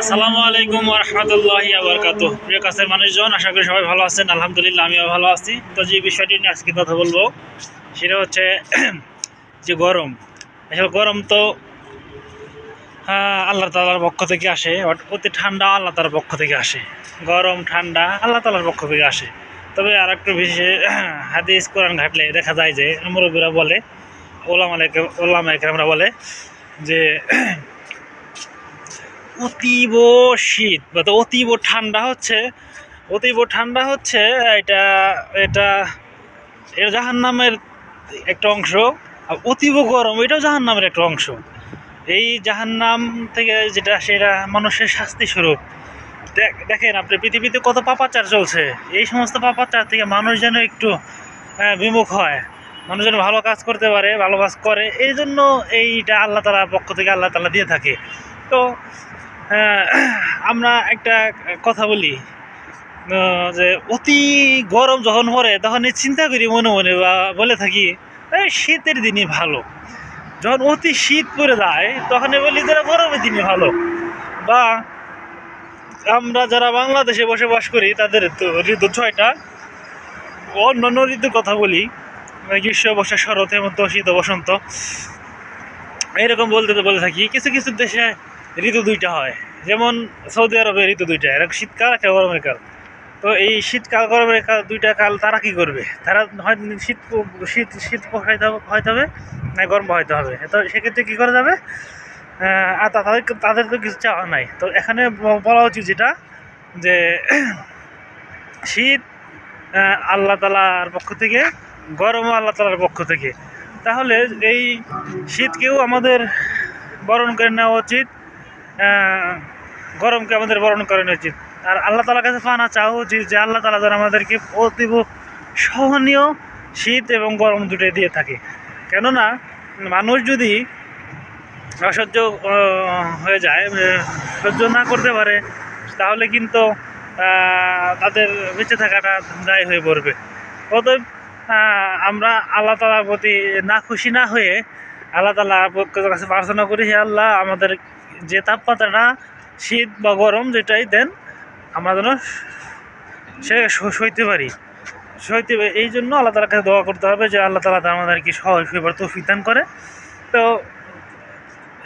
আসসালামু আলাইকুম ওয়া রাহমাতুল্লাহি ওয়া বারাকাতুহু। প্রিয় কাছের মানুষজন, আশা করি সবাই ভালো আছেন। আলহামদুলিল্লাহ আমিও ভালো আছি। তো যে বিষয়টি নিয়ে আজকে কথা বলবো সেটা হচ্ছে যে গরম। আসলে গরম তো আল্লাহ তাআলার পক্ষ থেকে আসে, অতি ঠান্ডা আল্লাহ তাআলার পক্ষ থেকে আসে। গরম ঠান্ডা আল্লাহ তাআলার পক্ষ থেকে আসে। তবে আর একটু বেশি হাদিস কোরআন ঘাটলে দেখা যায় যে মুরব্বীরা বলে, ওলামা ইকরামরা বলে যে অতীব শীত বা অতীব ঠান্ডা হচ্ছে এটা এটা এটা জাহান্নামের একটা অংশ। আর অতীব গরম এটাও জাহান্নামের একটা অংশ। এই জাহান্নাম থেকে যেটা সেটা মানুষের শাস্তি স্বরূপ। দেখেন আপনি পৃথিবীতে কত পাপাচার চলছে, এই সমস্ত পাপাচার থেকে মানুষ যেন একটু বিমুখ হয়, মানুষ যেন ভালো কাজ করতে পারে, ভালো কাজ করে, এই জন্য এইটা আল্লাহ তাআলার পক্ষ থেকে আল্লাহ তাআলা দিয়ে থাকে। তো আমরা একটা কথা বলি যে অতি গরম যখন পড়ে তখন চিন্তা করি মনে মনে বা বলে থাকি এই শীতের দিনই ভালো। যখন অতি শীত পড়ে যায় তখন বলি যারা গরমের দিনই ভালো। বা আমরা যারা বাংলাদেশে বসবাস করি তাদের তো ঋতু ছয়টা। অন্যান্য ঋতুর কথা বলি, গ্রীষ্ম, বর্ষা, শরৎ, হেমন্ত, শীত, বসন্ত, এরকম বলে থাকি। কিছু কিছু দেশে ঋতু দুইটা হয়, যেমন সৌদি আরবে ঋতু দুইটা, একটা শীতকাল একটা গরমের কাল। তো এই শীতকাল গরমের কাল দুইটা কাল তারা কি করবে? তারা হয় শীত শীত শীত হইতে হবে না গরম হইতে হবে। তো সেক্ষেত্রে কী করা যাবে? আর তাদের তো কিছু চাওয়া নাই। তো এখানে বলা উচিত যেটা যে শীত আল্লাহ তাআলার পক্ষ থেকে, গরমও আল্লাহ তাআলার পক্ষ থেকে। তাহলে এই শীতকেও আমাদের বরণ করে নেওয়া উচিত, গরমকে আমাদের বরণ করে নেওয়া উচিত। আর আল্লাহ তাআলার কাছে পানা চাওয়া উচিত যে আল্লাহ তাআলা যেন আমাদেরকে অতীব সহনীয় শীত এবং গরম দুটোই দিয়ে থাকে। কেননা মানুষ যদি অসহ্য হয়ে যায়, সহ্য না করতে পারে, তাহলে কিন্তু তাদের বেঁচে থাকাটা দায় হয়ে পড়বে। অতএব আমরা আল্লাহ তাআলার প্রতি না খুশি না হয়ে আল্লাহ তাআলার কাছে প্রার্থনা করি, হে আল্লাহ, আমাদের যে তাপমাত্রাটা শীত বা গরম যেটাই দেন আমরা যেন সে সইতে পারি। এই জন্য আল্লাহ তাআলার কাছে দোয়া করতে হবে যে আল্লাহ তাআলা আমাদেরকে সহজ হইবার তৌফিক দান করে। তো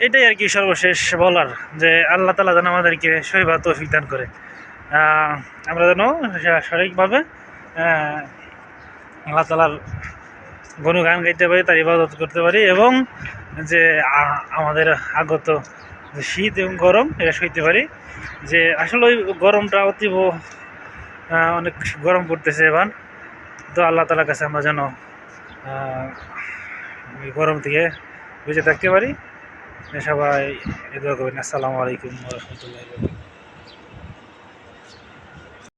এটাই আর কি সর্বশেষ বলার, যে আল্লাহ তাআলা যেন আমাদেরকে সইবার তৌফিক দান করে, আমরা যেন সঠিকভাবে আল্লাহ তাআলার গুণগান গাইতে পারি, তার ইবাদত করতে পারি, এবং যে আমাদের আগত যে শীত এবং গরম এটা সইতে পারি। যে আসলে ওই গরমটা অতীব অনেক গরম পড়তেছে এবার। তো আল্লাহ তাআলার কাছে আমরা যেন এই গরম থেকে বেঁচে থাকতে পারি। সবাই দোয়া করবেন। আসসালামু আলাইকুম ওয়া রাহমাতুল্লাহি ওয়া বারাকাতুহু।